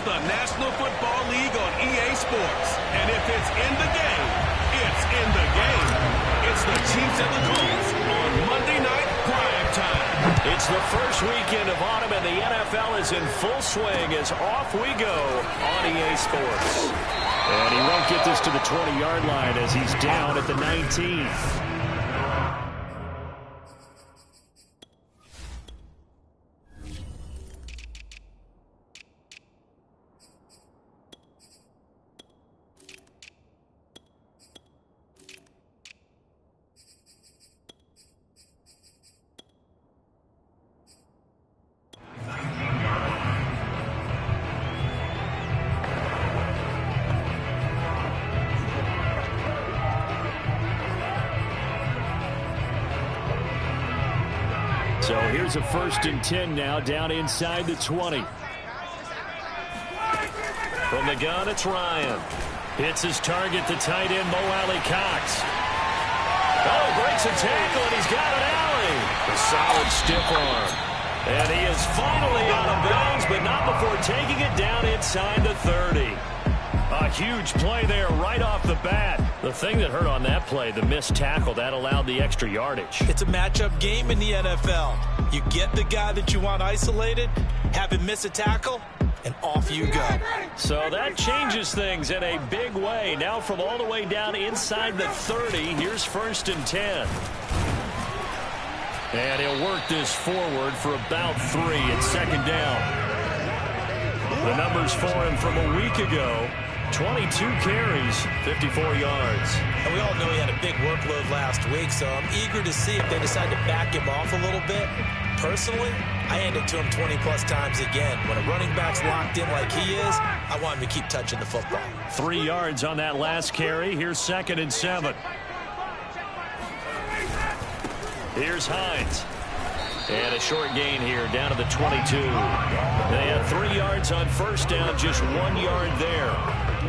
It's the National Football League on EA Sports. And if it's in the game, it's in the game. It's the Chiefs and the Colts on Monday Night Prime Time. It's the first weekend of autumn, and the NFL is in full swing as off we go on EA Sports. And he won't get this to the 20-yard line as he's down at the 19. So here's a 1st and 10 now, down inside the 20. From the gun, it's Ryan. Hits his target, the tight end, Mo Cox. Oh, breaks a tackle, and he's got an alley. A solid stiff arm. And he is finally out of bounds, but not before taking it down inside the 30. A huge play there right off the bat. The thing that hurt on that play, the missed tackle, that allowed the extra yardage. It's a matchup game in the NFL. You get the guy that you want isolated, have him miss a tackle, and off you go. So that changes things in a big way. Now from all the way down inside the 30, here's 1st and 10. And he'll work this forward for about 3 at 2nd down. The numbers for him from a week ago. 22 carries, 54 yards. And we all know he had a big workload last week, so I'm eager to see if they decide to back him off a little bit. Personally, I hand it to him 20-plus times again. When a running back's locked in like he is, I want him to keep touching the football. 3 yards on that last carry. Here's 2nd and 7. Here's Hines. And a short gain here down to the 22. They had 3 yards on 1st down, just 1 yard there.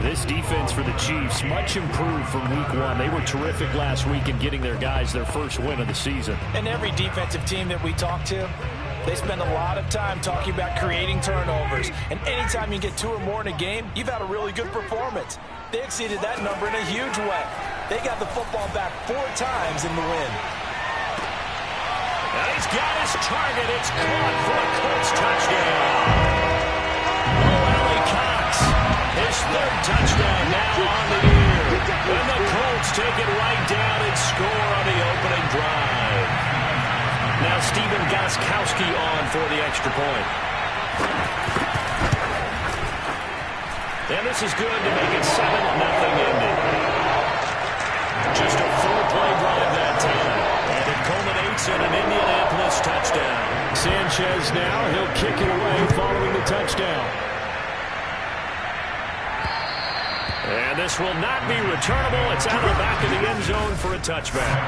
This defense for the Chiefs, much improved from week 1. They were terrific last week in getting their guys their first win of the season. And every defensive team that we talk to, they spend a lot of time talking about creating turnovers. And anytime you get 2 or more in a game, you've had a really good performance. They exceeded that number in a huge way. They got the football back 4 times in the win. And he's got his target. It's caught for a Colts touchdown. Nola Cox, his 3rd touchdown now on the year. And the Colts take it right down and score on the opening drive. Now Stephen Gostkowski on for the extra point. And this is good to make it 7-0 Indy. Just a 4-play drive that time. And it culminates in an Indianapolis touchdown. Sanchez now, he'll kick it away following the touchdown. And this will not be returnable. It's out of the back of the end zone for a touchback.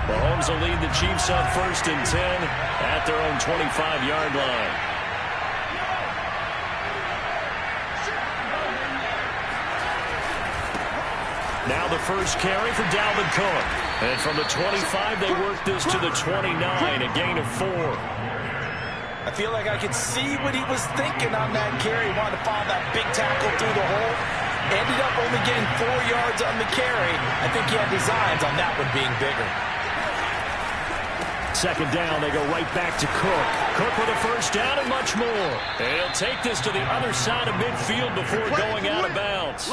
Mahomes will lead the Chiefs on 1st and 10 at their own 25-yard line. Now the first carry for Dalvin Cook. And from the 25, they work this to the 29, a gain of 4. I feel like I could see what he was thinking on that carry. He wanted to follow that big tackle through the hole. Ended up only getting 4 yards on the carry. I think he had designs on that one being bigger. 2nd down, they go right back to Cook. Cook with a 1st down and much more. And he'll take this to the other side of midfield before going out of bounds.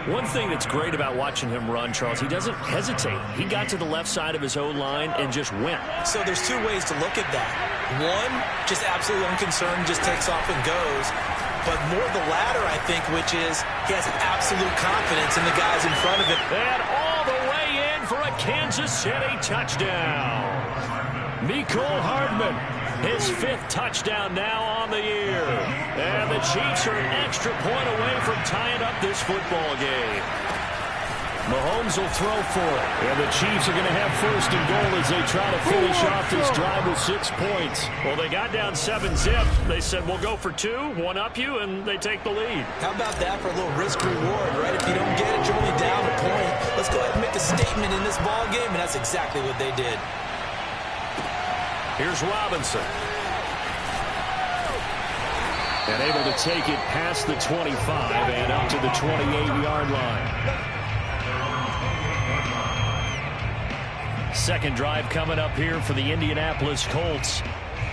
One thing that's great about watching him run, Charles, he doesn't hesitate. He got to the left side of his O-line and just went. So there's 2 ways to look at that. One, just absolutely unconcerned, just takes off and goes. But more the latter, I think, which is he has absolute confidence in the guys in front of him. And all the way in for a Kansas City touchdown. Mecole Hardman, his 5th touchdown now on the year. And the Chiefs are an extra point away from tying up this football game. Mahomes will throw for it. And the Chiefs are going to have 1st and goal as they try to finish off this drive with 6 points. Well, they got down 7-zip. They said, we'll go for 2, 1-up you, and they take the lead. How about that for a little risk-reward, right? If you don't get it, you're only down a point. Let's go ahead and make a statement in this ball game, and that's exactly what they did. Here's Robinson. And able to take it past the 25 and up to the 28-yard line. Second drive coming up here for the Indianapolis Colts.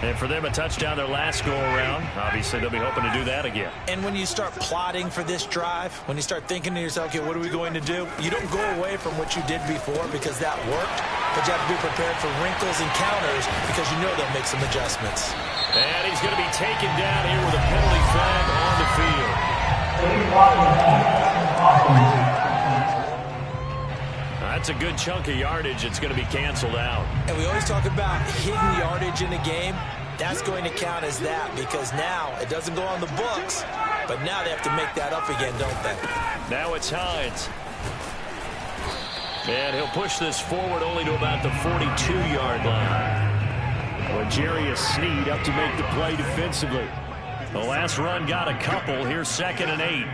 And for them, a touchdown their last go-around. Obviously, they'll be hoping to do that again. And when you start plotting for this drive, when you start thinking to yourself, okay, what are we going to do? You don't go away from what you did before because that worked. But you have to be prepared for wrinkles and counters because you know they'll make some adjustments. And he's going to be taken down here with a penalty flag on the field. That's a good chunk of yardage. It's going to be canceled out. And we always talk about hidden yardage in a game. That's going to count as that because now it doesn't go on the books, but now they have to make that up again, don't they? Now it's Hines. And he'll push this forward only to about the 42-yard line. Well, Jarius Sneed up to make the play defensively. The last run got a couple. Here's 2nd and 8.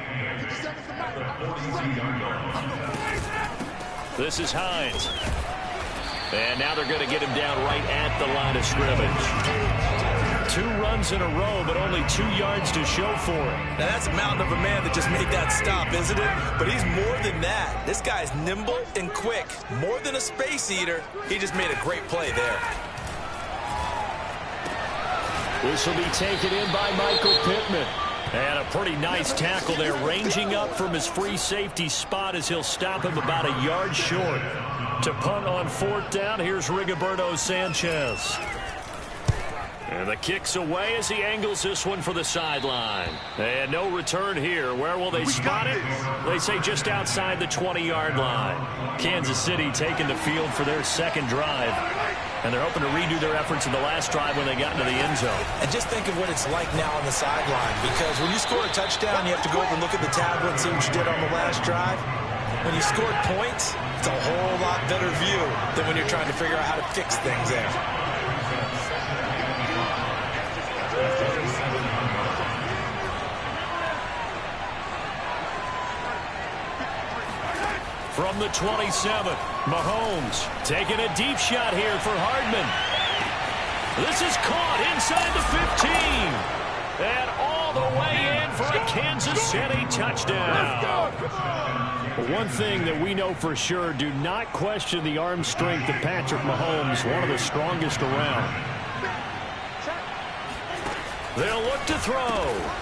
This is Hines. And now they're going to get him down right at the line of scrimmage. 2 runs in a row, but only 2 yards to show for it. Now that's a mountain of a man that just made that stop, isn't it? But he's more than that. This guy's nimble and quick. More than a space eater. He just made a great play there. This will be taken in by Michael Pittman. And a pretty nice tackle there, ranging up from his free safety spot as he'll stop him about a yard short. To punt on 4th down, here's Rigoberto Sanchez. And the kick's away as he angles this one for the sideline. And no return here. Where will they spot it? They say just outside the 20-yard line. Kansas City taking the field for their second drive. And they're hoping to redo their efforts in the last drive when they got into the end zone. And just think of what it's like now on the sideline. Because when you score a touchdown, you have to go over and look at the tablet and see what you did on the last drive. When you scored points, it's a whole lot better view than when you're trying to figure out how to fix things there. From the 27, Mahomes taking a deep shot here for Hardman. This is caught inside the 15. And all the way in for a Kansas City touchdown. One thing that we know for sure, do not question the arm strength of Patrick Mahomes, one of the strongest around. They'll look to throw.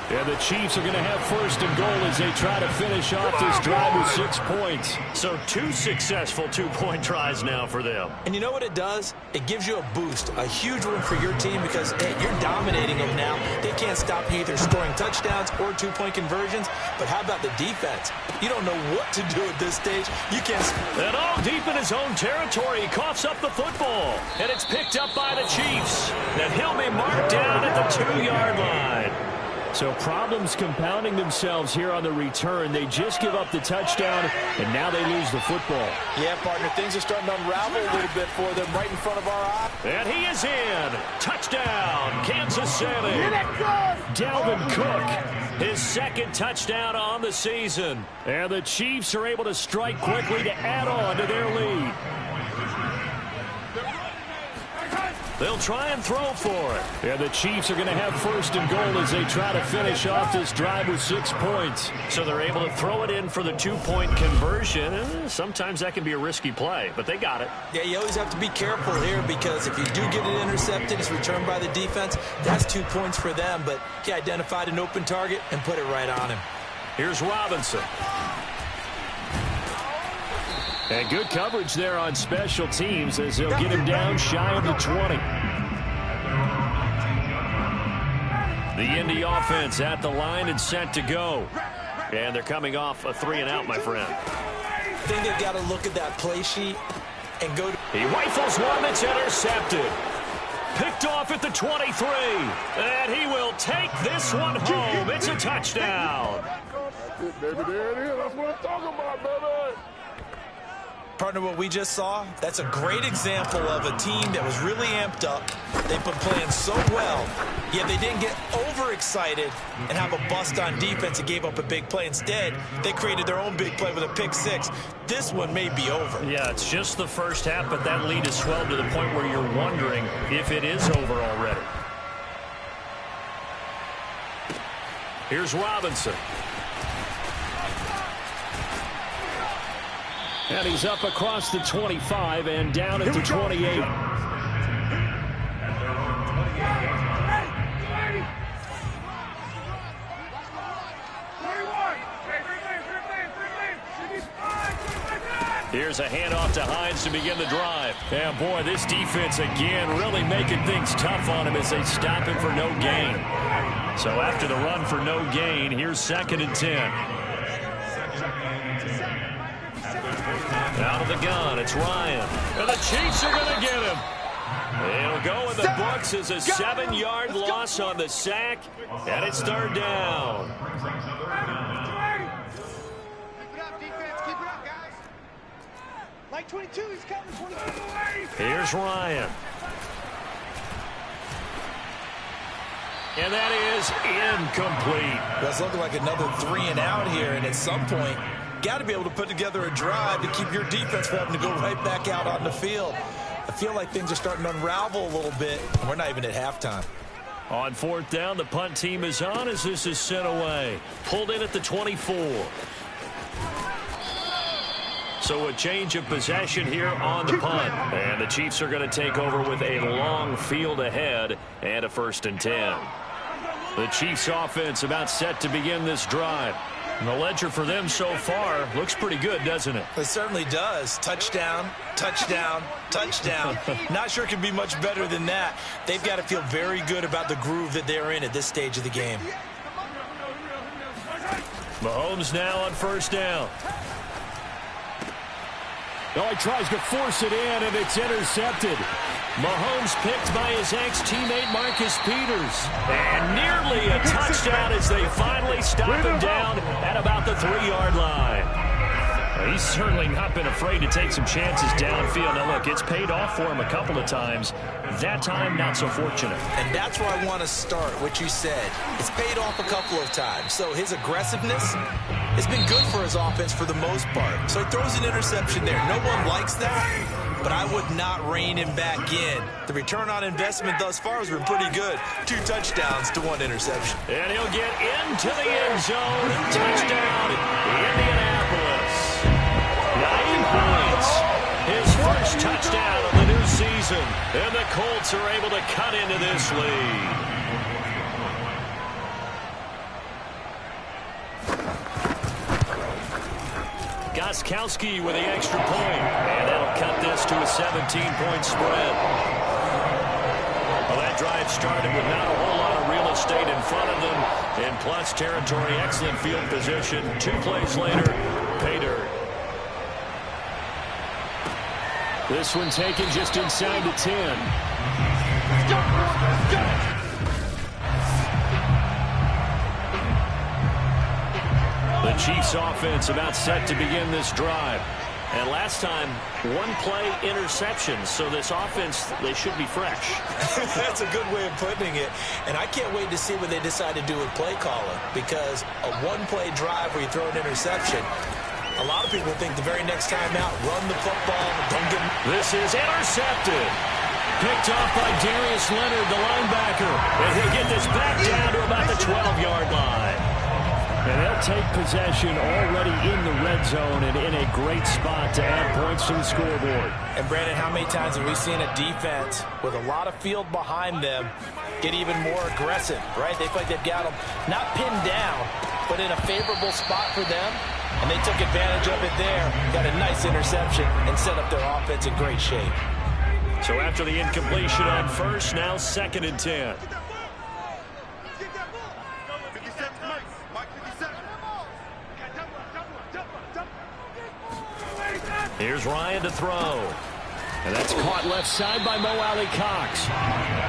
And the Chiefs are going to have 1st and goal as they try to finish off this drive with 6 points. So 2 successful 2-point tries now for them. And you know what it does? It gives you a boost, a huge one for your team because, hey, you're dominating them now. They can't stop you either scoring touchdowns or 2-point conversions. But how about the defense? You don't know what to do at this stage. You can't. And all deep in his own territory, he coughs up the football. And it's picked up by the Chiefs. And he'll be marked down at the 2-yard line. So problems compounding themselves here on the return. They just give up the touchdown, and now they lose the football. Yeah, partner, things are starting to unravel a little bit for them right in front of our eyes. And he is in. Touchdown, Kansas City. Dalvin Cook, his 2nd touchdown on the season. And the Chiefs are able to strike quickly to add on to their lead. They'll try and throw for it. And the Chiefs are going to have 1st and goal as they try to finish off this drive with 6 points. So they're able to throw it in for the 2-point conversion. And sometimes that can be a risky play, but they got it. Yeah, you always have to be careful here because if you do get it intercepted, it's returned by the defense. That's 2 points for them, but he identified an open target and put it right on him. Here's Robinson. And good coverage there on special teams as they'll get him down shy of the 20. The Indy offense at the line and set to go. And they're coming off a 3-and-out, my friend. I think they've got to look at that play sheet and go to... He rifles one that's intercepted. Picked off at the 23. And he will take this one home. It's a touchdown. That's it, baby. There it is. That's what I'm talking about, baby. Partner, what we just saw, that's a great example of a team that was really amped up. They've been playing so well, yet they didn't get overexcited and have a bust on defense and gave up a big play. Instead, they created their own big play with a pick six. This one may be over. Yeah, it's just the first half, but that lead has swelled to the point where you're wondering if it is over already. Here's Robinson. And he's up across the 25 and down at the 28. Here's a handoff to Hines to begin the drive. And boy, this defense again really making things tough on him as they stop him for no gain. So after the run for no gain, here's 2nd and 10. Out of the gun, it's Ryan. And the Chiefs are going to get him. It'll go in the books as a 7-yard loss on the sack, and it's 3rd down. Like 22, he's coming 22. Here's Ryan. And that is incomplete. That's looking like another 3 and out here, and at some point, got to be able to put together a drive to keep your defense from having to go right back out on the field. I feel like things are starting to unravel a little bit, and we're not even at halftime. On 4th down, the punt team is on as this is sent away. Pulled in at the 24. So a change of possession here on the punt. And the Chiefs are going to take over with a long field ahead and a 1st and 10. The Chiefs offense about set to begin this drive. And the ledger for them so far looks pretty good, doesn't it? It certainly does. Touchdown, touchdown, touchdown. Not sure it can be much better than that. They've got to feel very good about the groove that they're in at this stage of the game. Mahomes now on 1st down. Oh, he tries to force it in, and it's intercepted. Mahomes picked by his ex-teammate Marcus Peters. And nearly a touchdown as they finally stop him down at about the 3-yard line. He's certainly not been afraid to take some chances downfield. Now, look, it's paid off for him a couple of times. That time, not so fortunate. And that's where I want to start, what you said. It's paid off a couple of times. So his aggressiveness has been good for his offense for the most part. So he throws an interception there. No one likes that, but I would not rein him back in. The return on investment thus far has been pretty good. 2 touchdowns to 1 interception. And he'll get into the end zone. Touchdown, Indianapolis. Naeem Hines, his first touchdown of the new season. And the Colts are able to cut into this lead. Gostkowski with the extra point. And that'll cut this to a 17-point spread. Well, that drive started with not a whole lot of real estate in front of them. In plus territory, excellent field position. 2 plays later, pay dirt. This one taken just inside the 10. The Chiefs offense about set to begin this drive. And last time, 1-play interception. So this offense, they should be fresh. That's a good way of putting it. And I can't wait to see what they decide to do with play calling. Because a 1-play drive where you throw an interception, a lot of people think the very next time out, run the football, don't get... This is intercepted. Picked off by Darius Leonard, the linebacker. And he'll get this back down to about the 12-yard line. And they'll take possession already in the red zone and in a great spot to add points to the scoreboard. And, Brandon, how many times have we seen a defense with a lot of field behind them get even more aggressive, right? They feel like they've got them not pinned down, but in a favorable spot for them. And they took advantage of it there, got a nice interception, and set up their offense in great shape. So after the incompletion on 1st, now 2nd and 10. Here's Ryan to throw. And that's caught left side by Mo Alley Cox.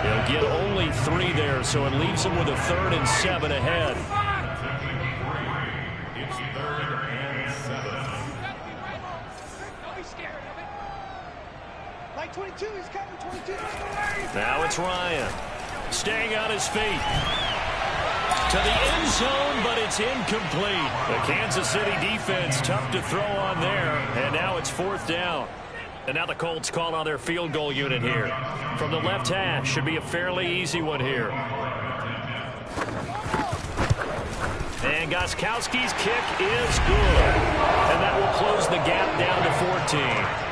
He'll get only 3 there, so it leaves him with a 3rd and 7 ahead. 22, he's coming, 22. Now it's Ryan. Staying on his feet. To the end zone, but it's incomplete. The Kansas City defense tough to throw on there, and now it's 4th down. And now the Colts call on their field goal unit here. From the left hash, should be a fairly easy one here. And Gostkowski's kick is good. And that will close the gap down to 14.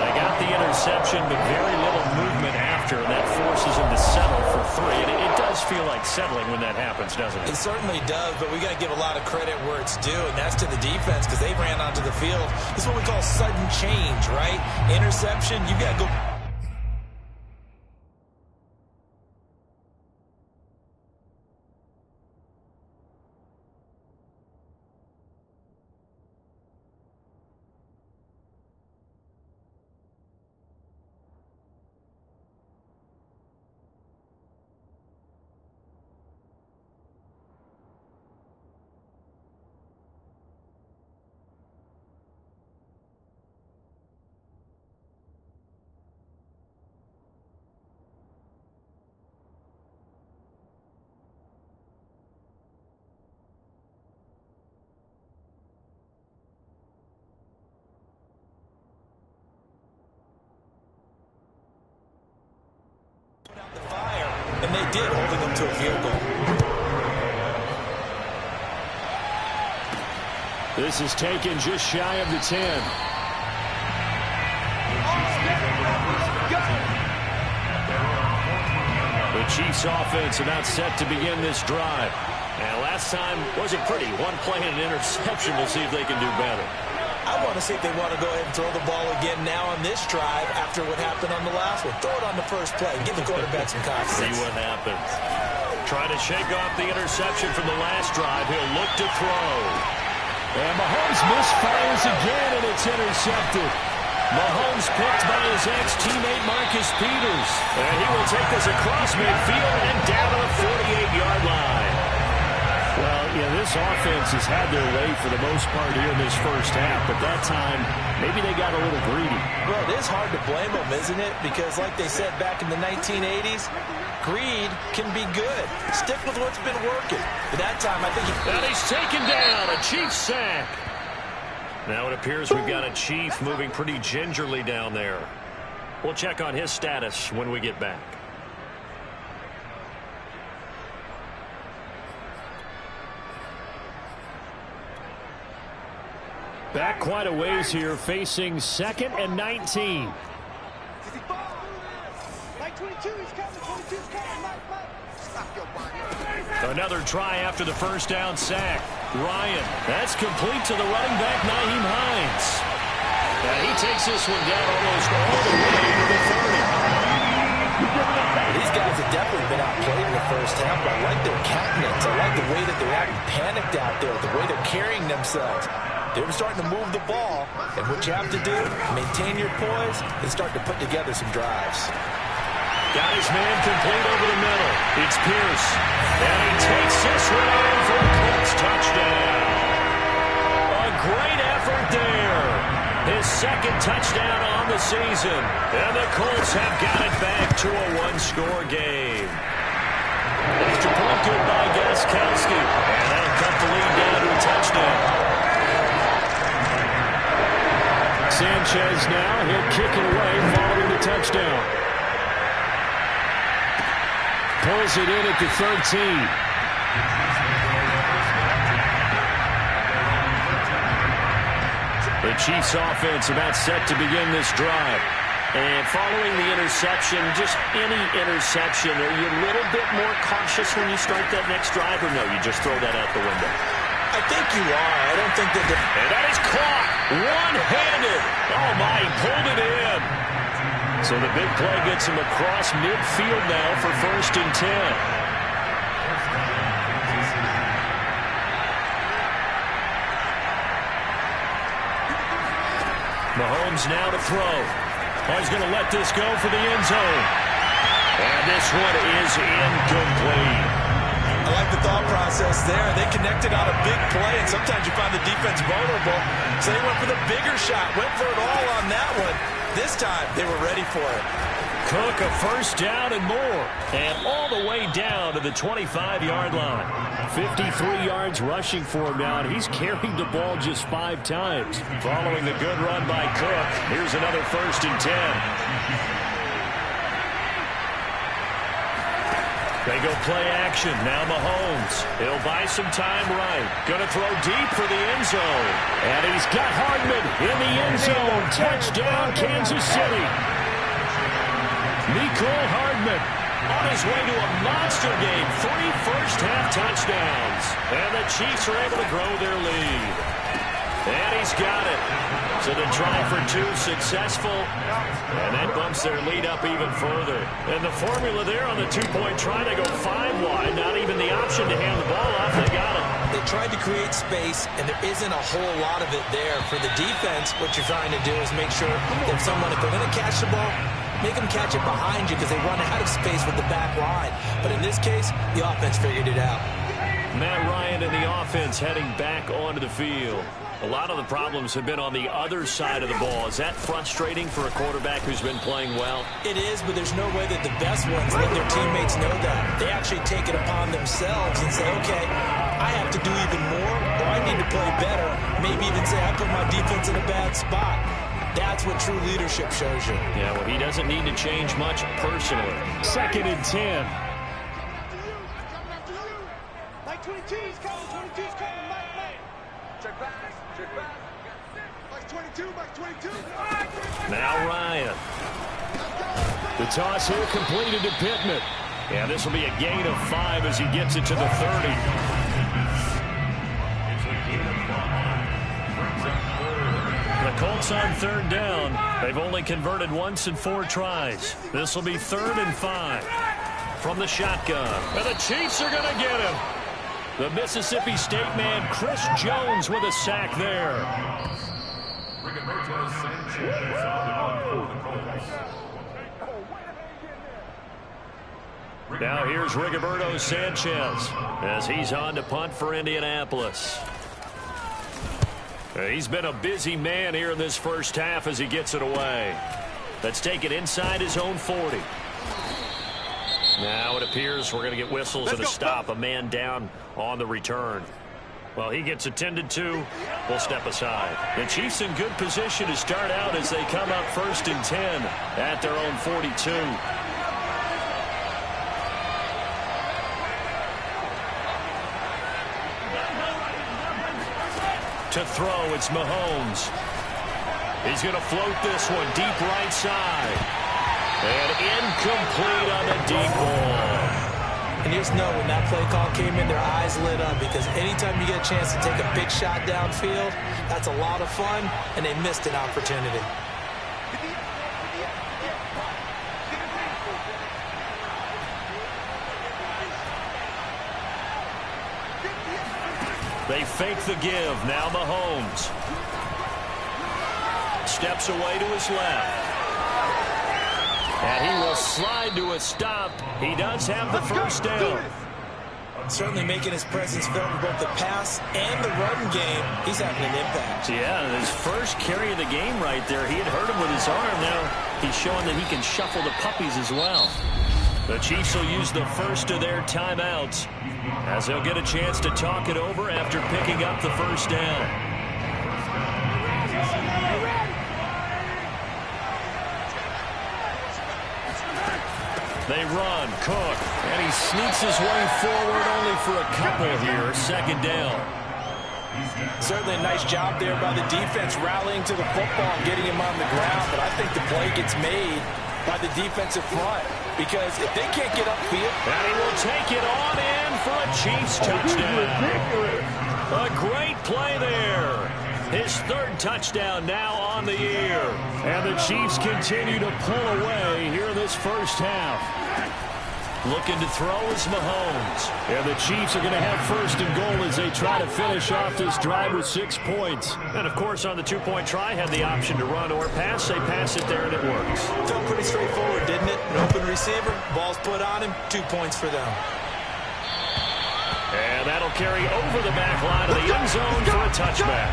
They got the interception, but very little movement after, and that forces them to settle for 3. And it does feel like settling when that happens, doesn't it? It certainly does, but we got to give a lot of credit where it's due, and that's to the defense because they ran onto the field. This is what we call sudden change, right? Interception, you got to go. And they did, holding them to a field goal. This is taken just shy of the 10. The Chiefs offense about set to begin this drive. And last time wasn't pretty. One play and an interception. We'll see if they can do better. I want to see if they want to go ahead and throw the ball again now on this drive after what happened on the last one. Throw it on the first play. Give the quarterback some confidence. See what happens. Try to shake off the interception from the last drive. He'll look to throw. And Mahomes misfires again, and it's intercepted. Mahomes picked by his ex-teammate Marcus Peters. And he will take this across midfield and down to the 48-yard line. Well, yeah, this offense has had their way for the most part here in this first half, but that time, maybe they got a little greedy. Well, it is hard to blame them, isn't it? Because like they said back in the 1980s, greed can be good. Stick with what's been working. But that time, I think and he's taken down, a Chiefs sack. Now it appears we've got a Chief moving pretty gingerly down there. We'll check on his status when we get back. Back quite a ways here, facing 2nd and 19. Like 22, he's coming, 22's coming, Mike. Stop your body. Another try after the first down sack. Ryan, that's complete to the running back, Nyheim Hines. And he takes this one down almost all the way to the 30. these guys have definitely been outplayed in the first half, but I like their countenance. I like the way that they're acting panicked out there, the way they're carrying themselves. They're starting to move the ball, and what you have to do, maintain your poise, and start to put together some drives. Got his man complete over the middle. It's Pierce. And he takes this one in for a Colts touchdown. A great effort there. His second touchdown on the season. And the Colts have got it back to a one-score game. Extra point good by Gostkowski. And that'll cut the lead down to a touchdown. Sanchez now, he'll kick it away following the touchdown. Pulls it in at the 13. The Chiefs offense about set to begin this drive. And following the interception, just any interception, are you a little bit more cautious when you start that next drive, or no, you just throw that out the window? I think you are. I don't think that... And that is caught one-handed. Oh, my, he pulled it in. So the big play gets him across midfield now for 1st and 10. Mahomes now to throw. He's going to let this go for the end zone. And this one is incomplete. I like the thought process there. They connected on a big play, and sometimes you find the defense vulnerable. So they went for the bigger shot, went for it all on that one. This time, they were ready for it. Cook a first down and more. And all the way down to the 25-yard line. 53 yards rushing for him now, and he's carried the ball just 5 times. Following the good run by Cook, here's another 1st and 10. They go play action. Now Mahomes. He'll buy some time right. Going to throw deep for the end zone. And he's got Hardman in the end zone. Touchdown, Kansas City. Mecole Hardman on his way to a monster game. 3 first-half touchdowns. And the Chiefs are able to grow their lead. And he's got it. So the try for 2 successful. And that bumps their lead up even further. And the formula there on the 2-point try to go 5 wide. Not even the option to hand the ball off. They got it. They tried to create space, and there isn't a whole lot of it there. For the defense, what you're trying to do is make sure that someone, if they're going to catch the ball, make them catch it behind you because they run out of space with the back line. But in this case, the offense figured it out. Matt Ryan and the offense heading back onto the field. A lot of the problems have been on the other side of the ball. Is that frustrating for a quarterback who's been playing well? It is, but there's no way that the best ones let their teammates know that. They actually take it upon themselves and say, okay, I have to do even more, or I need to play better. Maybe even say, I put my defense in a bad spot. That's what true leadership shows you. Yeah, well, he doesn't need to change much personally. 2nd and 10. Mike 22 is coming. 22 is coming. Mike. Check back. Check back. Mike 22. Mike 22. Now Ryan. The toss here completed to Pittman. Yeah, this will be a gain of 5 as he gets it to the 30. The Colts on 3rd down. They've only converted once in 4 tries. This will be 3rd and 5 from the shotgun. And the Chiefs are going to get him. The Mississippi State man, Chris Jones, with a sack there. Now here's Rigoberto Sanchez as he's on to punt for Indianapolis. He's been a busy man here in this first half as he gets it away. Let's take it inside his own 40. Now it appears we're going to get whistles and a stop. A man down on the return. Well, he gets attended to. We'll step aside. The Chiefs in good position to start out as they come up 1st and 10 at their own 42. To throw, it's Mahomes. He's going to float this one deep right side. And incomplete on the deep ball. And you just know when that play call came in, their eyes lit up because anytime you get a chance to take a big shot downfield, that's a lot of fun, and they missed an opportunity. They fake the give. Now Mahomes steps away to his left. And he will slide to a stop. He does have the first down. Certainly making his presence felt in both the pass and the run game. He's having an impact. Yeah, his first carry of the game right there. He had hurt him with his arm. Now he's showing that he can shuffle the puppies as well. The Chiefs will use the first of their timeouts as they'll get a chance to talk it over after picking up the first down. They run, Cook, and he sneaks his way forward only for a couple here. 2nd down. Certainly a nice job there by the defense rallying to the football and getting him on the ground, but I think the play gets made by the defensive front because if they can't get upfield. And he will take it on in for a Chiefs touchdown. A great play there. His 3rd touchdown now on the year. And the Chiefs continue to pull away here in this first half. Looking to throw is Mahomes. And the Chiefs are going to have 1st and goal as they try to finish off this drive with 6 points. And, of course, on the 2-point try, had the option to run or pass. They pass it there, and it works. Felt pretty straightforward, didn't it? An open receiver, ball's put on him, 2 points for them. And that'll carry over the back line of the end zone for a touchback.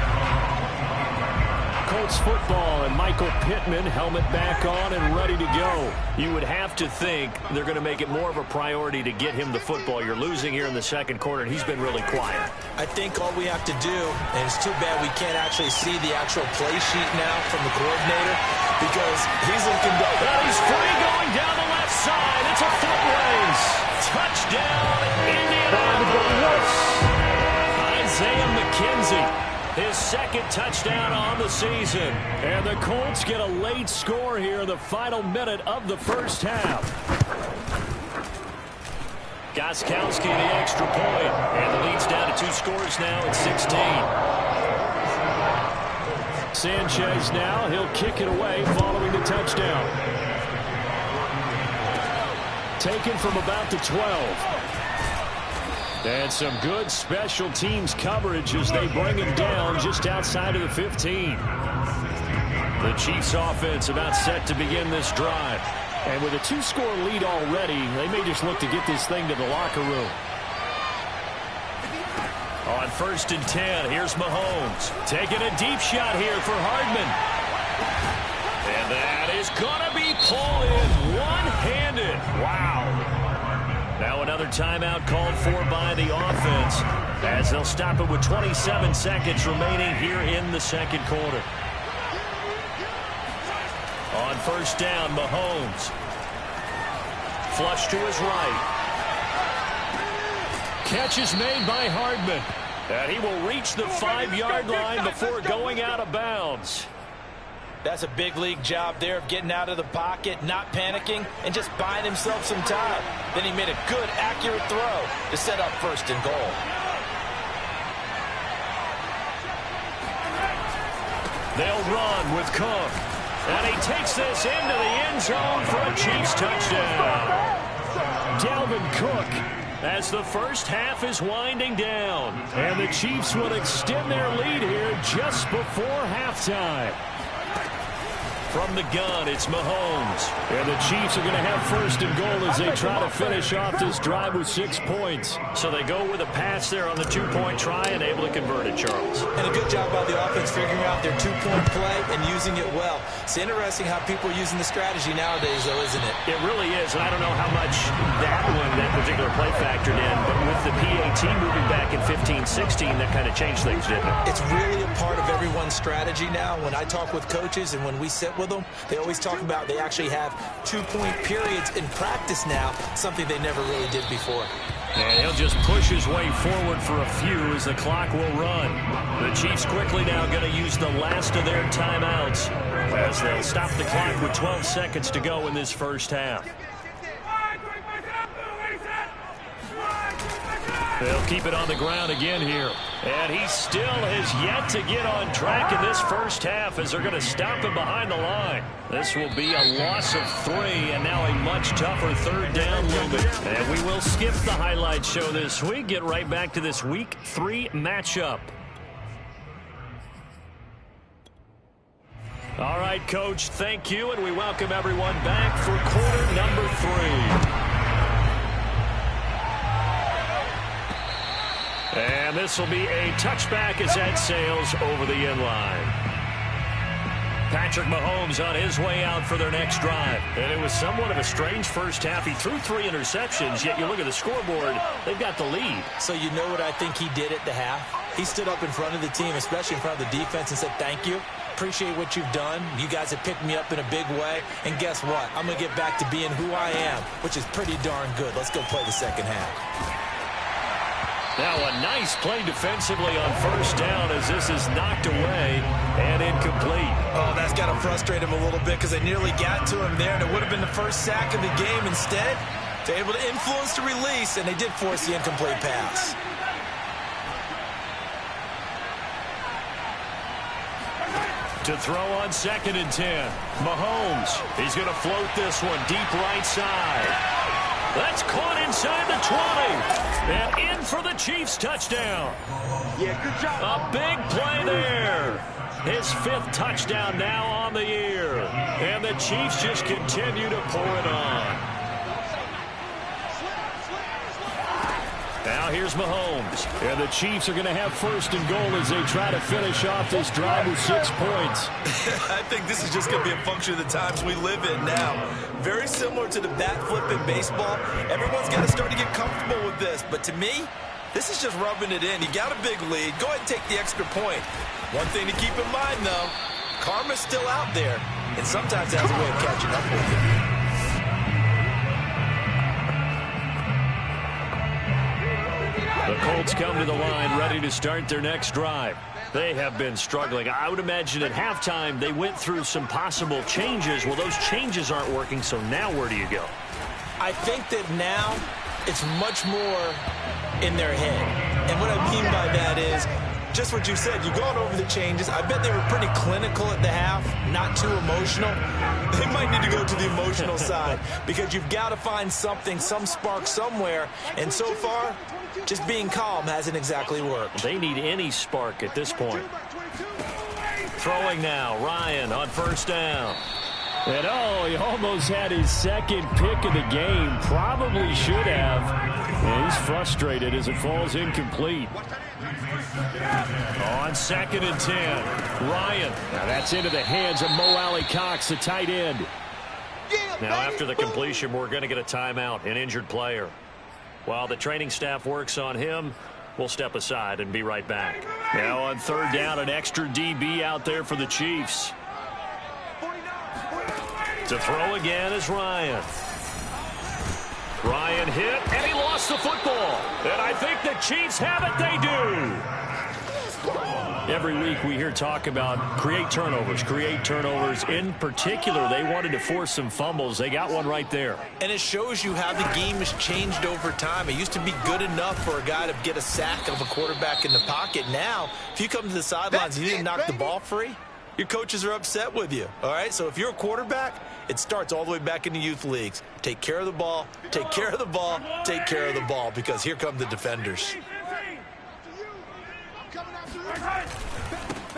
Colts football, and Michael Pittman, helmet back on and ready to go. You would have to think they're going to make it more of a priority to get him the football. You're losing here in the second quarter, and he's been really quiet. I think all we have to do, and it's too bad we can't actually see the actual play sheet now from the coordinator, because he's looking to... He's free going down the left side. It's a foot race. Touchdown, Indianapolis. Isaiah McKenzie. His second touchdown on the season. And the Colts get a late score here in the final minute of the first half. Gostkowski the extra point. And the lead's down to 2 scores now at 16. Sanchez now. He'll kick it away following the touchdown. Taken from about the 12. And some good special teams coverage as they bring him down just outside of the 15. The Chiefs offense about set to begin this drive. And with a 2-score lead already, they may just look to get this thing to the locker room. On 1st and 10, here's Mahomes. Taking a deep shot here for Hardman. And that is going to be pulled in one-handed. Wow. Now another timeout called for by the offense as they'll stop it with 27 seconds remaining here in the second quarter. On 1st down, Mahomes. Flush to his right. Catch is made by Hardman. And he will reach the 5-yard line before going out of bounds. That's a big league job there of getting out of the pocket, not panicking, and just buying himself some time. Then he made a good, accurate throw to set up 1st and goal. They'll run with Cook. And he takes this into the end zone for a Chiefs touchdown. Dalvin Cook as the first half is winding down. And the Chiefs will extend their lead here just before halftime. From the gun, it's Mahomes. And the Chiefs are going to have 1st and goal as they try to finish off this drive with 6 points. So they go with a pass there on the 2-point try and able to convert it, Charles. And a good job by the offense figuring out their 2-point play and using it well. It's interesting how people are using the strategy nowadays, though, isn't it? It really is, and I don't know how much that particular play factored in, but with the PAT moving back in 15-16, that kind of changed things, didn't it? It's really a part of everyone's strategy now. When I talk with coaches and when we sit with them, they always talk about they actually have 2-point periods in practice now, something they never really did before. And he'll just push his way forward for a few as the clock will run. The Chiefs quickly now going to use the last of their timeouts as they'll stop the clock with 12 seconds to go in this first half. They'll keep it on the ground again here. And he still has yet to get on track in this first half as they're going to stop him behind the line. This will be a loss of 3 and now a much tougher 3rd down looming. And we will skip the highlight show this week. Get right back to this Week 3 matchup. All right, Coach, thank you. And we welcome everyone back for quarter number 3. And this will be a touchback as that sails over the end line. Patrick Mahomes on his way out for their next drive. And it was somewhat of a strange first half. He threw 3 interceptions, yet you look at the scoreboard, they've got the lead. So you know what I think he did at the half? He stood up in front of the team, especially in front of the defense, and said, thank you. Appreciate what you've done. You guys have picked me up in a big way. And guess what? I'm going to get back to being who I am, which is pretty darn good. Let's go play the second half. Now a nice play defensively on 1st down as this is knocked away and incomplete. Oh, that's got to frustrate him a little bit because they nearly got to him there, and it would have been the first sack of the game. Instead, they're able to influence the release, and they did force the incomplete pass. To throw on 2nd and 10. Mahomes, he's going to float this one deep right side. That's caught inside the 20. And in for the Chiefs touchdown. Yeah, good job. A big play there. His 5th touchdown now on the year. And the Chiefs just continue to pour it on. Now here's Mahomes. And the Chiefs are going to have first and goal as they try to finish off this drive with 6 points. I think this is just going to be a function of the times we live in now. Very similar to the bat flip in baseball. Everyone's got to start to get comfortable with this. But to me, this is just rubbing it in. You got a big lead. Go ahead and take the extra point. One thing to keep in mind, though, karma's still out there. And sometimes it has a way of catching up with you. The Colts come to the line ready to start their next drive. They have been struggling. I would imagine at halftime they went through some possible changes. Well, those changes aren't working, so now where do you go? I think that now it's much more in their head. And what I mean by that is just what you said. You've gone over the changes. I bet they were pretty clinical at the half, not too emotional. They might need to go to the emotional side because you've got to find something, some spark somewhere. And so far, just being calm hasn't exactly worked. They need any spark at this point. Throwing now, Ryan on first down. And he almost had his second pick of the game. Probably should have. And he's frustrated as it falls incomplete. On 2nd and 10, Ryan. Now that's into the hands of Mo Alley-Cox, the tight end. Now after the completion, we're going to get a timeout, an injured player. While the training staff works on him, we'll step aside and be right back. Now on 3rd down, an extra DB out there for the Chiefs. To throw again is Ryan. Ryan hit, and he lost the football. And I think the Chiefs have it. They do. Every week we hear talk about create turnovers. In particular, they wanted to force some fumbles. They got one right there. And it shows you how the game has changed over time. It used to be good enough for a guy to get a sack of a quarterback in the pocket. Now, if you come to the sidelines and you didn't knock the ball free, your coaches are upset with you. All right, so if you're a quarterback, it starts all the way back in the youth leagues. Take care of the ball, take care of the ball, take care of the ball, because here come the defenders.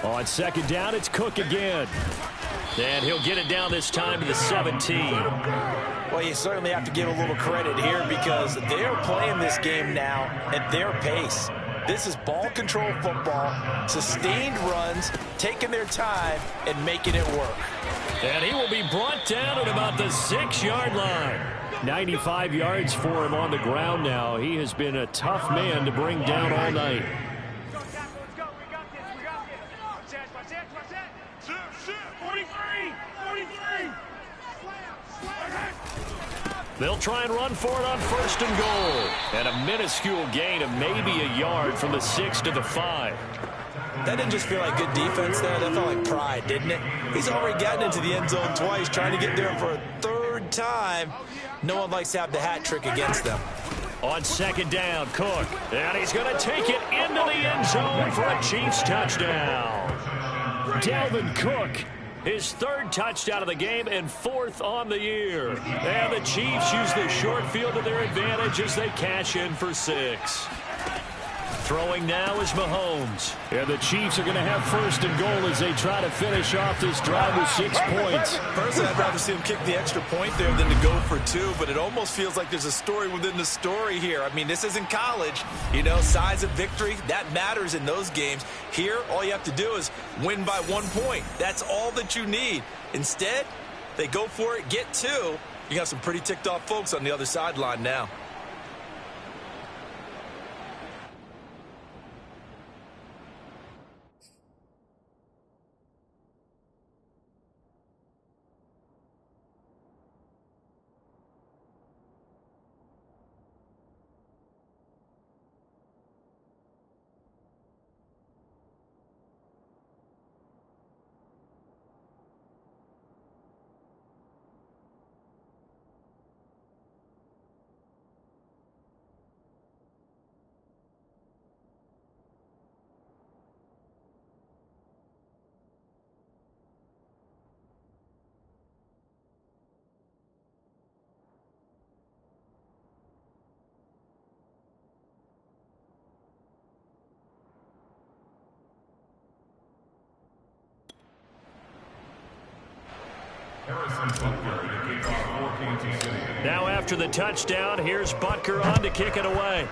On 2nd down, it's Cook again. And he'll get it down this time to the 17. Well, you certainly have to give a little credit here because they're playing this game now at their pace. This is ball control football, sustained runs, taking their time and making it work. And he will be brought down at about the 6-yard line. 95 yards for him on the ground now. He has been a tough man to bring down all night. They'll try and run for it on 1st and goal. And a minuscule gain of maybe a yard from the 6 to the 5. That didn't just feel like good defense there. That felt like pride, didn't it? He's already gotten into the end zone twice, trying to get there for a 3rd time. No one likes to have the hat trick against them. On 2nd down, Cook. And he's going to take it into the end zone for a Chiefs touchdown. Dalvin Cook, his 3rd touchdown of the game and 4th on the year. And the Chiefs use the short field to their advantage as they cash in for 6. Throwing now is Mahomes. And the Chiefs are going to have 1st and goal as they try to finish off this drive with 6 points. Personally, I'd rather see them kick the extra point there than to go for 2, but it almost feels like there's a story within the story here. I mean, this isn't college. You know, size of victory, that matters in those games. Here, all you have to do is win by 1 point. That's all that you need. Instead, they go for it, get 2. You got some pretty ticked off folks on the other sideline now. Now after the touchdown, here's Butker on to kick it away.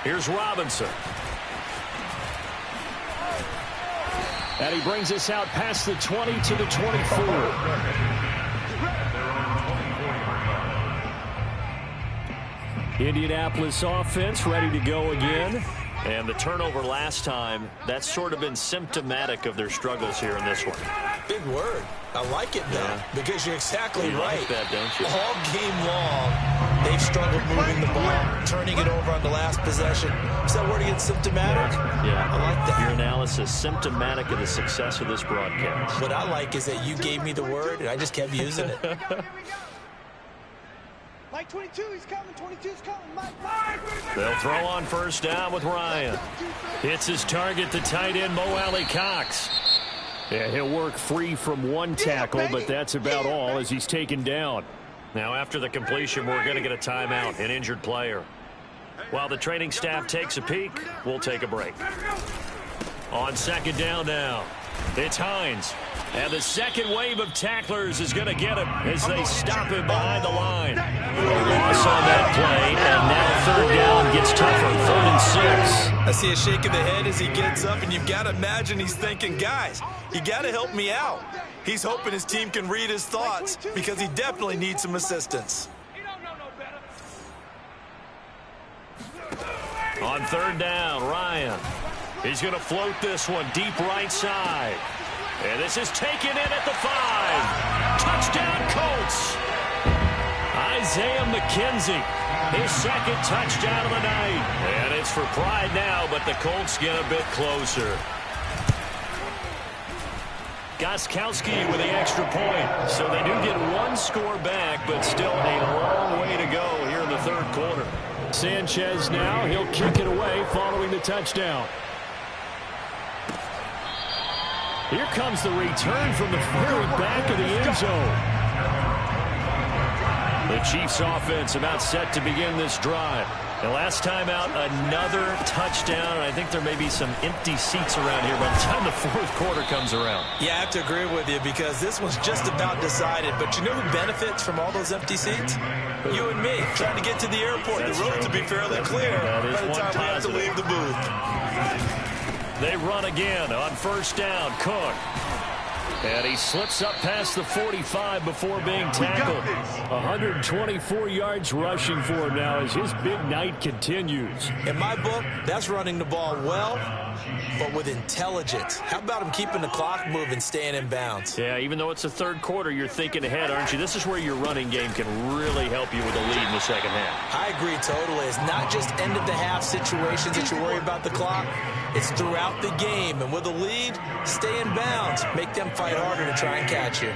Here's Robinson. And he brings us out past the 20 to the 24. Indianapolis offense ready to go again. And the turnover last time, that's sort of been symptomatic of their struggles here in this one. Big word. I like it now because you're exactly right. Like that, don't you? All game long, they've struggled moving the ball, turning it over on the last possession. Is that word again, symptomatic? Yeah. I like that. Your analysis, symptomatic of the success of this broadcast. What I like is that you gave me the word, and I just kept using it. Mike 22, he's coming. 22's coming. Mike. They'll throw on first down with Ryan. Hits his target, the tight end, Mo Alley Cox. Yeah, he'll work free from one tackle, but that's about all as he's taken down. Now, after the completion, we're going to get a timeout, an injured player. While the training staff takes a peek, we'll take a break. On second down now, it's Hines. And the second wave of tacklers is going to get him as they stop him behind the line. A loss on that play, and now third down gets tougher, 3rd and 6. I see a shake of the head as he gets up, and you've got to imagine he's thinking, guys, you got to help me out. He's hoping his team can read his thoughts because he definitely needs some assistance. On third down, Ryan. He's going to float this one deep right side. And this is taken in at the 5. Touchdown, Colts. Isaiah McKenzie, his second touchdown of the night. And it's for pride now, but the Colts get a bit closer. Gostkowski with the extra point. So they do get one score back, but still a long way to go here in the third quarter. Sanchez now, he'll kick it away following the touchdown. Here comes the return from the very back of the end zone. The Chiefs offense about set to begin this drive. The last time out, another touchdown, and I think there may be some empty seats around here by the time the fourth quarter comes around. Yeah, I have to agree with you because this one's just about decided. But you know who benefits from all those empty seats? You and me, trying to get to the airport. The road to be fairly clear by the time we have to leave the booth. They run again on first down. Cook. And he slips up past the 45 before being tackled. 124 yards rushing for him now as his big night continues. In my book, that's running the ball well, but with intelligence. How about him keeping the clock moving, staying in bounds? Yeah, even though it's the third quarter, you're thinking ahead, aren't you? This is where your running game can really help you with a lead in the second half. I agree totally. It's not just end-of-the-half situations that you worry about the clock. It's throughout the game. And with a lead, stay in bounds. Make them fight harder to try and catch you.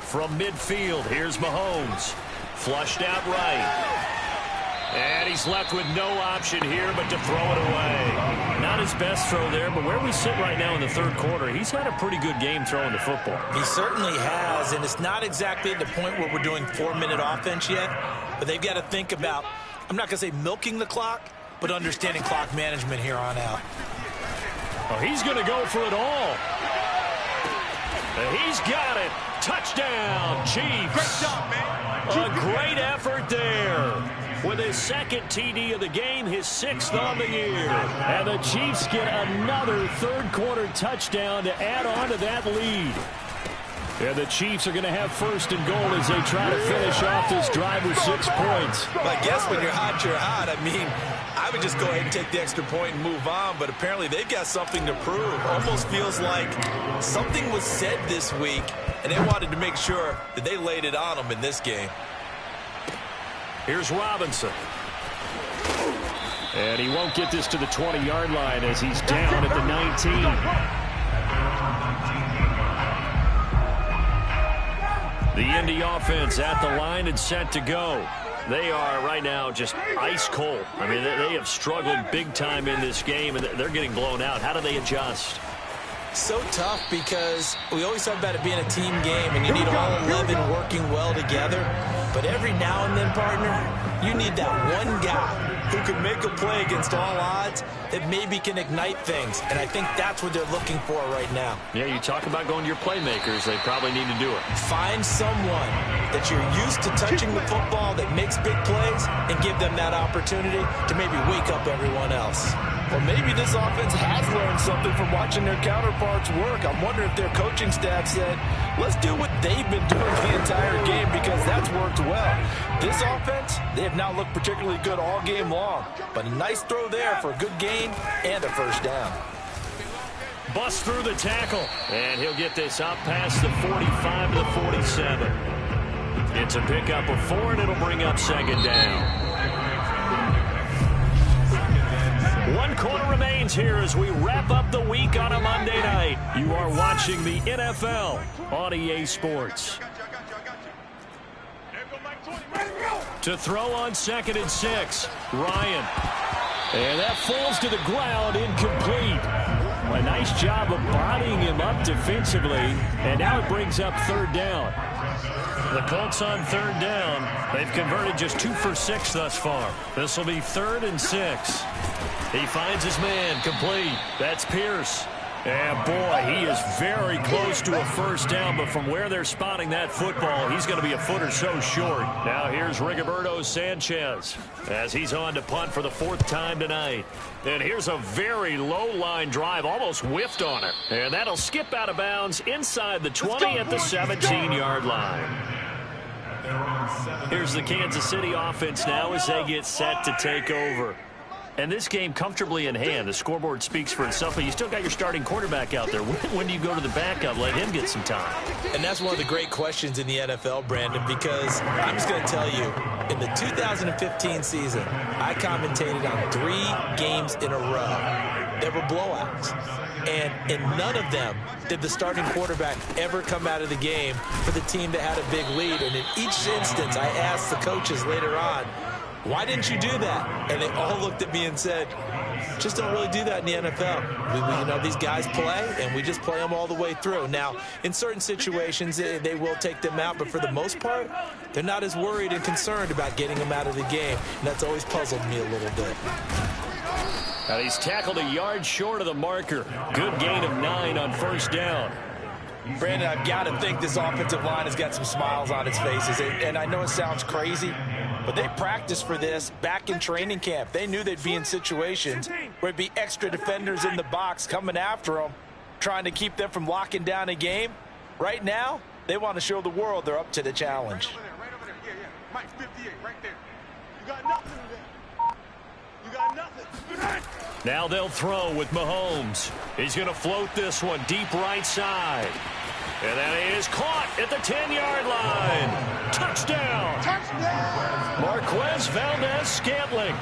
From midfield, here's Mahomes. Flushed out right. And he's left with no option here but to throw it away. Not his best throw there, but where we sit right now in the third quarter, he's had a pretty good game throwing the football. He certainly has, and it's not exactly at the point where we're doing 4-minute offense yet, but they've got to think about, I'm not going to say milking the clock, but understanding clock management here on out. Oh, he's going to go for it all. He's got it. Touchdown, Chiefs. Great job, man. A great effort there. With his second TD of the game, his 6th on the year. And the Chiefs get another third-quarter touchdown to add on to that lead. And the Chiefs are going to have first and goal as they try to finish off this drive with 6 points. I guess when you're hot, you're hot. I mean, I would just go ahead and take the extra point and move on, but apparently they've got something to prove. Almost feels like something was said this week, and they wanted to make sure that they laid it on them in this game. Here's Robinson. And he won't get this to the 20-yard line as he's down at the 19. The Indy offense at the line and set to go. They are right now just ice cold. I mean, they have struggled big time in this game, and they're getting blown out. How do they adjust? So tough because we always talk about it being a team game, and you need all 11 working well together. But every now and then, partner, you need that one guy who can make a play against all odds that maybe can ignite things. And I think that's what they're looking for right now. Yeah, you talk about going to your playmakers. They probably need to do it. Find someone that you're used to touching the football that makes big plays and give them that opportunity to maybe wake up everyone else. Or maybe this offense has learned something from watching their counterparts work. I'm wondering if their coaching staff said, let's do what they've been doing the entire game because that's worked well. This offense, they have not looked particularly good all game long. But a nice throw there for a good gain and a first down. Bust through the tackle. And he'll get this up past the 45 to the 47. It's a pickup of 4, and it'll bring up second down. 1 quarter remains here as we wrap up the week on a Monday night. You are watching the NFL on EA Sports. To throw on 2nd and 6, Ryan. And that falls to the ground, incomplete. A nice job of bodying him up defensively, and now it brings up 3rd down. The Colts on 3rd down. They've converted just 2 for 6 thus far. This will be 3rd and 6. He finds his man, complete. That's Pierce. And boy, he is very close to a first down, but from where they're spotting that football, he's going to be a foot or so short. Now here's Rigoberto Sanchez as he's on to punt for the 4th time tonight. And here's a very low line drive, almost whiffed on it. And that'll skip out of bounds inside the 20 at the 17-yard line. Here's the Kansas City offense now as they get set to take over. And this game comfortably in hand. The scoreboard speaks for itself, but you still got your starting quarterback out there. When do you go to the backup? Let him get some time. And that's one of the great questions in the NFL, Brandon, because I'm just going to tell you, in the 2015 season, I commentated on 3 games in a row. There were blowouts. And in none of them did the starting quarterback ever come out of the game for the team that had a big lead. And in each instance, I asked the coaches later on, why didn't you do that? And they all looked at me and said, just don't really do that in the NFL. You know, these guys play, and we just play them all the way through. Now, in certain situations, they will take them out, but for the most part, they're not as worried and concerned about getting them out of the game. And that's always puzzled me a little bit. Now he's tackled a yard short of the marker. Good gain of 9 on first down. Brandon, I've got to think this offensive line has got some smiles on its faces. And I know it sounds crazy, but they practiced for this back in training camp. They knew they'd be in situations where it'd be extra defenders in the box coming after them, trying to keep them from locking down a game. Right now, they want to show the world they're up to the challenge. Right over there. Yeah. Mike 58, right there. You got nothing today. You got nothing. Now they'll throw with Mahomes. He's going to float this one deep right side. And that is caught at the 10-yard line. Touchdown. Touchdown. Marquez Valdez-Scantling,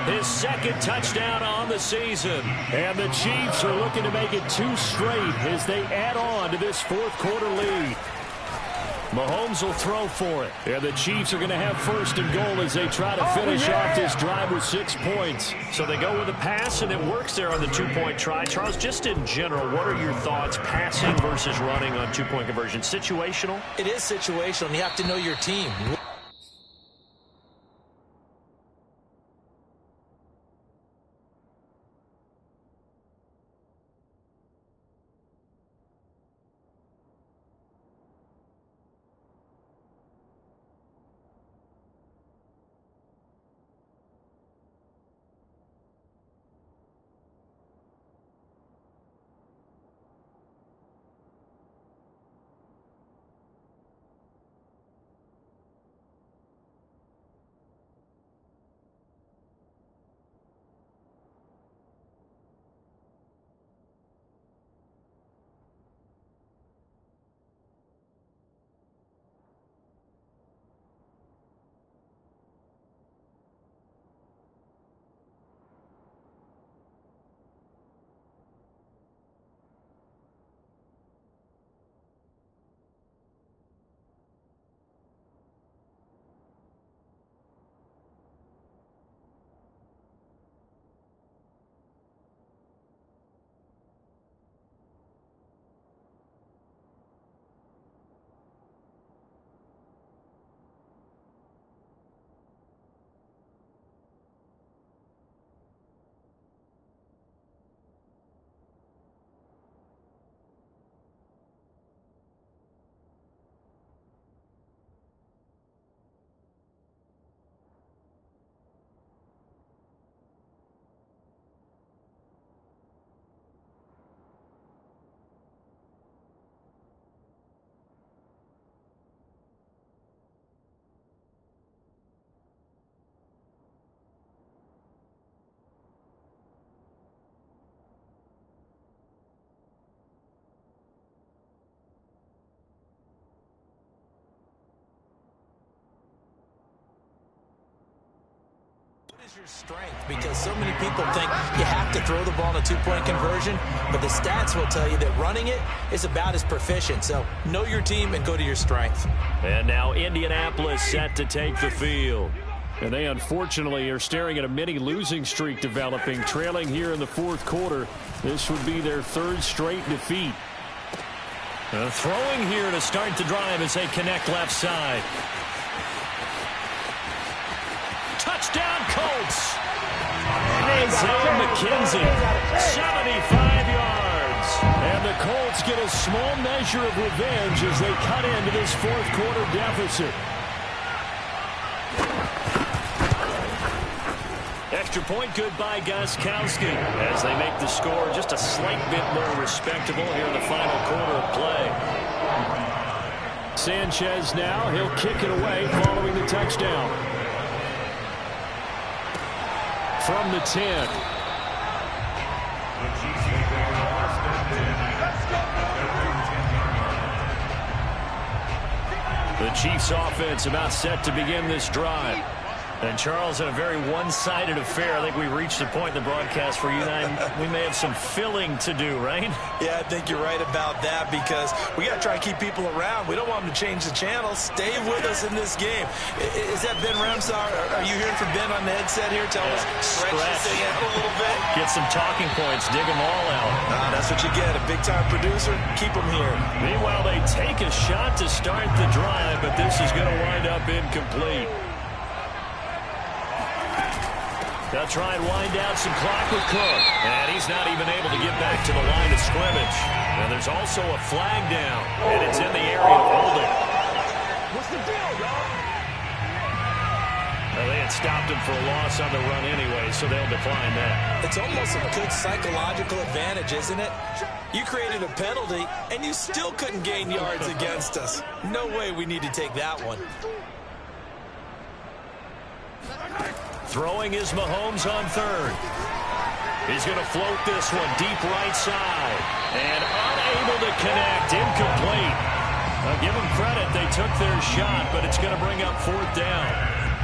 his 2nd touchdown on the season. And the Chiefs are looking to make it 2 straight as they add on to this 4th quarter lead. Mahomes will throw for it. And the Chiefs are going to have 1st and goal as they try to finish off this drive with 6 points. So they go with a pass, and it works there on the 2-point try. Charles, just in general, what are your thoughts passing versus running on 2-point conversion? Situational? It is situational, and you have to know your team. is your strength? Because so many people think you have to throw the ball in a two-point conversion, but the stats will tell you that running it is about as proficient. So know your team and go to your strength. And now Indianapolis set to take the field. And they unfortunately are staring at a mini losing streak developing, trailing here in the fourth quarter. This would be their third straight defeat. Throwing here to start the drive as they connect left side. Touchdown Colts. Isaiah McKenzie, 75 yards. And the Colts get a small measure of revenge as they cut into this fourth quarter deficit. Extra point good by Gostkowski as they make the score just a slight bit more respectable here in the final quarter of play. Sanchez now, he'll kick it away following the touchdown. From the 10. The Chiefs offense about set to begin this drive. And Charles, in a very one-sided affair, I think we reached the point in the broadcast where you and I, we may have some filling to do, right? Yeah, I think you're right about that because we got to try and keep people around. We don't want them to change the channel. Stay with us in this game. Is that Ben Ramsar? Are you hearing from Ben on the headset here? Tell us, stretch this thing out a little bit. Get some talking points. Dig them all out. That's what you get. A big-time producer. Keep them here. Meanwhile, they take a shot to start the drive, but this is going to wind up incomplete. They'll try and wind down some clock with Cook. And he's not even able to get back to the line of scrimmage. And there's also a flag down. And it's in the area of holding. What's the deal, y'all? Well, they had stopped him for a loss on the run anyway, so they'll decline that. It's almost a good psychological advantage, isn't it? You created a penalty, and you still couldn't gain yards against us. No way we need to take that one. Throwing is Mahomes on third. He's going to float this one deep right side. And unable to connect. Incomplete. I'll give them credit. They took their shot, but it's going to bring up fourth down.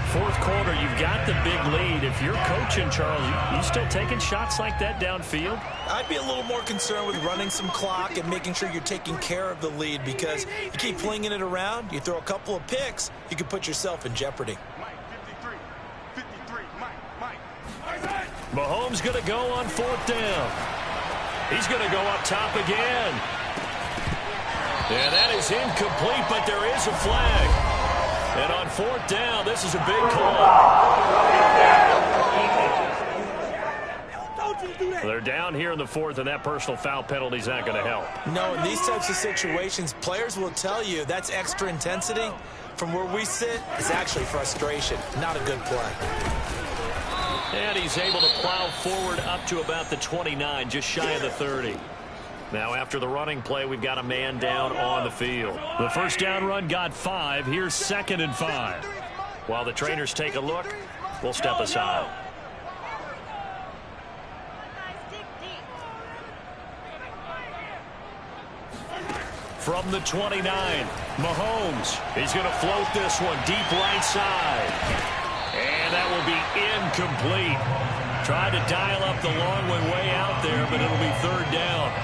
Fourth quarter, you've got the big lead. If you're coaching, Charles, you still taking shots like that downfield? I'd be a little more concerned with running some clock and making sure you're taking care of the lead because you keep flinging it around, you throw a couple of picks, you can put yourself in jeopardy. Mahomes going to go on fourth down. He's going to go up top again. And that is incomplete, but there is a flag. And on fourth down, this is a big call. They're down here in the fourth, and that personal foul penalty is not going to help. No, in these types of situations, players will tell you that's extra intensity. From where we sit, it's actually frustration, not a good play. And he's able to plow forward up to about the 29, just shy of the 30. Now after the running play, we've got a man down on the field. The first down run got 5. Here's 2nd and 5. While the trainers take a look, we'll step aside. From the 29, Mahomes. He's going to float this one deep right side. And that will be incomplete. Tried to dial up the long way out there, but it'll be third down.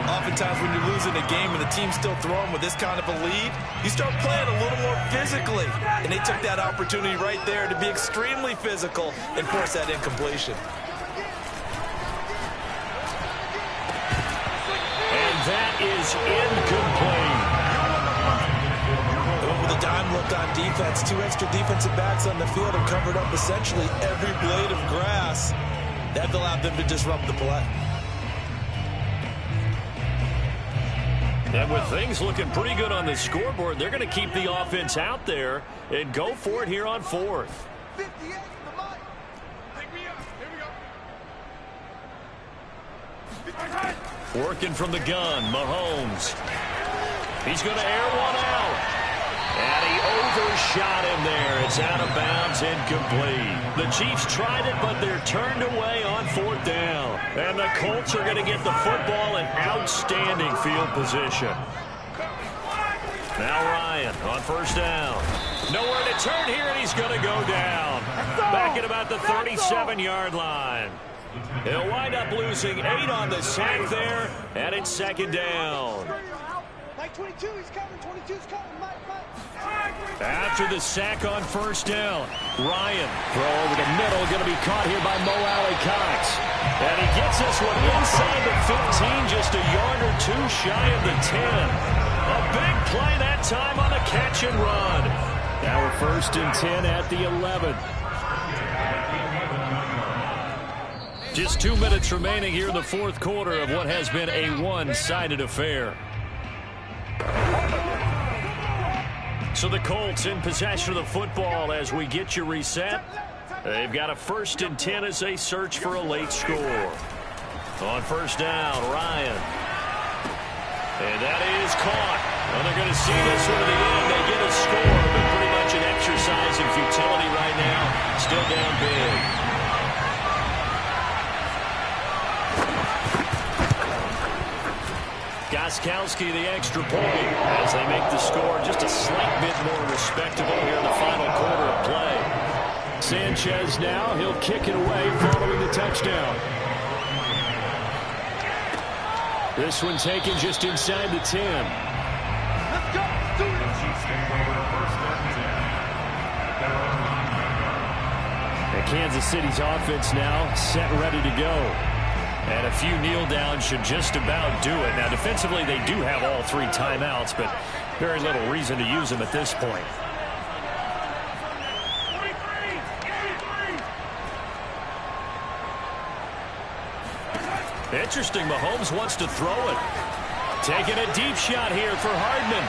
Oftentimes when you're losing a game and the team's still throwing with this kind of a lead, you start playing a little more physically. And they took that opportunity right there to be extremely physical and force that incompletion. And that is incomplete. With a dime look on defense, 2 extra defensive backs on the field and covered up essentially every blade of grass. That allowed them to disrupt the play. And with things looking pretty good on the scoreboard, they're going to keep the offense out there and go for it here on fourth. 58 from the mic. Pick me up. Here we go. Working from the gun, Mahomes. He's going to air one out. And he overshot him there. It's out of bounds, incomplete. The Chiefs tried it, but they're turned away on fourth down. And the Colts are going to get the football in outstanding field position. Now Ryan on first down. Nowhere to turn here, and he's going to go down. Back at about the 37-yard line. He'll wind up losing 8 on the sack there, and it's second down. Mike 22, he's coming. 22's coming. Mike. After the sack on first down, Ryan, throw over the middle, going to be caught here by Mo Alley-Cox. And he gets this one inside the 15, just a yard or two shy of the 10. A big play that time on a catch and run. Now we're first and 10 at the 11. Just 2 minutes remaining here in the fourth quarter of what has been a one-sided affair. So the Colts in possession of the football as we get you reset. They've got a first and 10 as they search for a late score. On first down, Ryan. And that is caught. Well, they're going to see this one to the end. They get a score, but pretty much an exercise in futility right now. Still down big. Gostkowski, the extra point, as they make the score just a slight bit more respectable here in the final quarter of play. Sanchez now, he'll kick it away following the touchdown. This one taken just inside the 10. Let's go. Do it. And Kansas City's offense now set and ready to go. And a few kneel downs should just about do it. Now, defensively, they do have all 3 timeouts, but very little reason to use them at this point. Interesting, Mahomes wants to throw it. Taking a deep shot here for Hardman.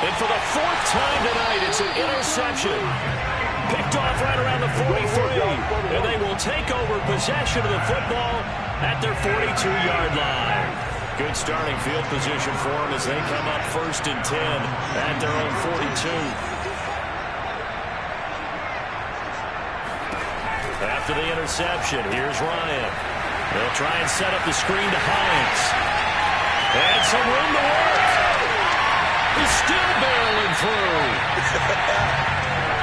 And for the 4th time tonight, it's an interception. Picked off right around the 43. And they will take over possession of the football at their 42-yard line. Good starting field position for them as they come up first and 10 at their own 42. After the interception, here's Ryan. They'll try and set up the screen to Hines. And some room to work. He's still barreling through.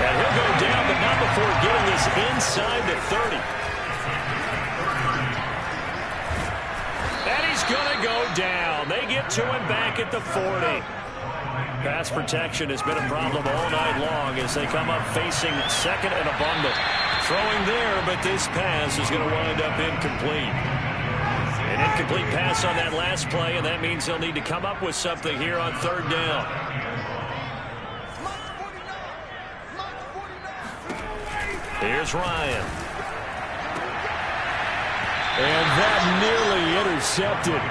And he'll go down, but not before getting this inside the 30. And he's going to go down. They get to him back at the 40. Pass protection has been a problem all night long as they come up facing second and a bundle. Throwing there, but this pass is going to wind up incomplete. An incomplete pass on that last play, and that means they'll need to come up with something here on third down. Here's Ryan. And that nearly intercepted.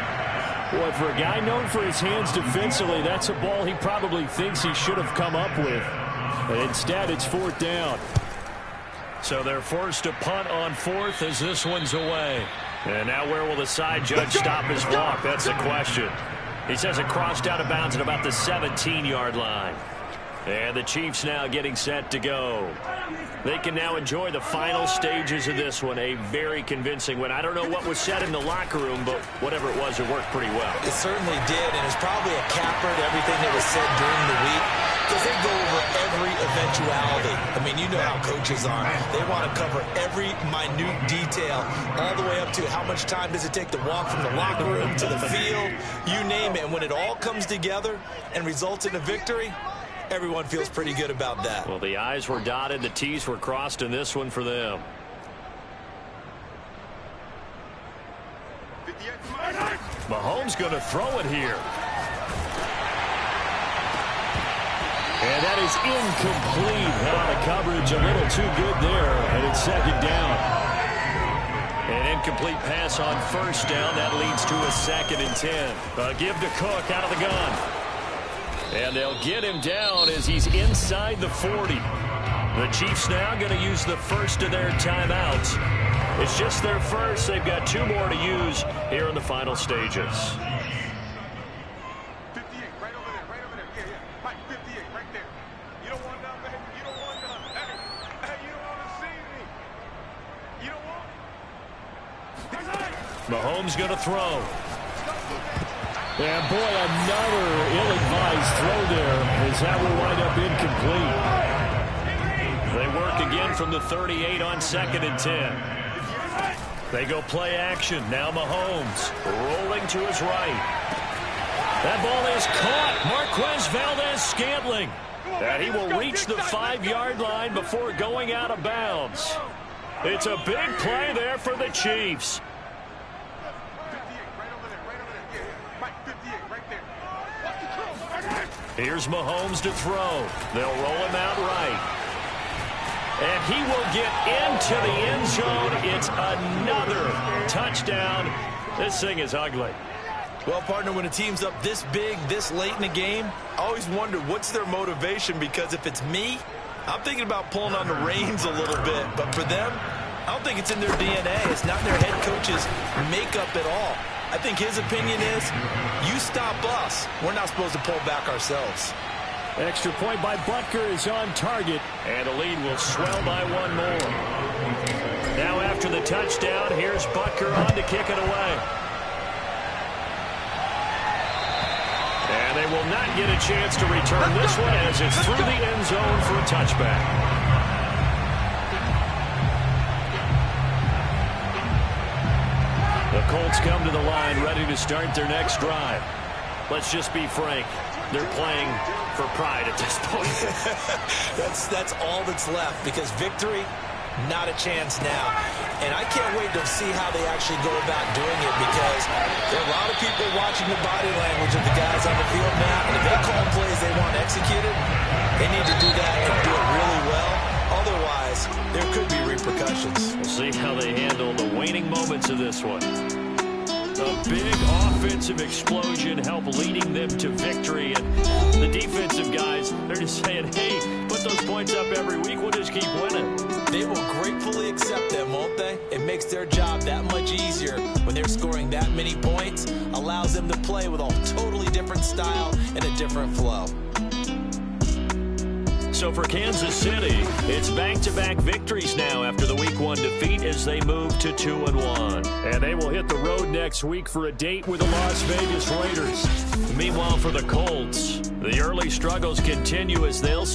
Boy, for a guy known for his hands defensively, that's a ball he probably thinks he should have come up with. And instead, it's 4th down. So they're forced to punt on 4th as this one's away. And now where will the side judge stop his walk? That's the question. He says it crossed out of bounds at about the 17-yard line. And the Chiefs now getting set to go. They can now enjoy the final stages of this one. A very convincing win. I don't know what was said in the locker room, but whatever it was, it worked pretty well. It certainly did, and it's probably a capper to everything that was said during the week because they go over every eventuality. I mean, you know how coaches are. They want to cover every minute detail all the way up to how much time does it take to walk from the locker room to the field, you name it. And when it all comes together and results in a victory, everyone feels pretty good about that. Well, the I's were dotted, the T's were crossed in this one for them. Mahomes going to throw it here. And that is incomplete. The coverage a little too good there, and it's second down. An incomplete pass on first down. That leads to a 2nd and 10. Give to Cook out of the gun. And they'll get him down as he's inside the 40. The Chiefs now going to use the first of their timeouts. It's just their first. They've got 2 more to use here in the final stages. 58, right over there, right over there. Yeah, yeah. Mike, 58, right there. You don't want none, baby. You don't want none. Hey, you don't want to see me. You don't want. Mahomes going to throw. And boy, another ill-advised throw there as that will wind up incomplete. They work again from the 38 on 2nd and 10. They go play action. Now Mahomes rolling to his right. That ball is caught. Marquez Valdez-Scantling. And he will reach the 5-yard line before going out of bounds. It's a big play there for the Chiefs. Here's Mahomes to throw. They'll roll him out right. And he will get into the end zone. It's another touchdown. This thing is ugly. Well, partner, when a team's up this big, this late in the game, I always wonder what's their motivation, because if it's me, I'm thinking about pulling on the reins a little bit. But for them, I don't think it's in their DNA. It's not in their head coach's makeup at all. I think his opinion is, you stop us, we're not supposed to pull back ourselves. Extra point by Butker is on target, and the lead will swell by one more. Now after the touchdown, here's Butker on to kick it away. And they will not get a chance to return this one as it's through the end zone for a touchback. The Colts come to the line ready to start their next drive. Let's just be frank. They're playing for pride at this point. That's all that's left, because victory, not a chance now. And I can't wait to see how they actually go about doing it, because there are a lot of people watching the body language of the guys on the field now. And if they call plays they want executed, they need to do that and do it really well. Otherwise, there could be repercussions. We'll see how they handle the waning moments of this one. A big offensive explosion help leading them to victory. And the defensive guys, they're just saying, hey, put those points up every week. We'll just keep winning. They will gratefully accept them, won't they? It makes their job that much easier when they're scoring that many points. Allows them to play with a totally different style and a different flow. So for Kansas City, it's back-to-back victories now after the Week 1 defeat as they move to 2-1. And they will hit the road next week for a date with the Las Vegas Raiders. Meanwhile, for the Colts, the early struggles continue as they'll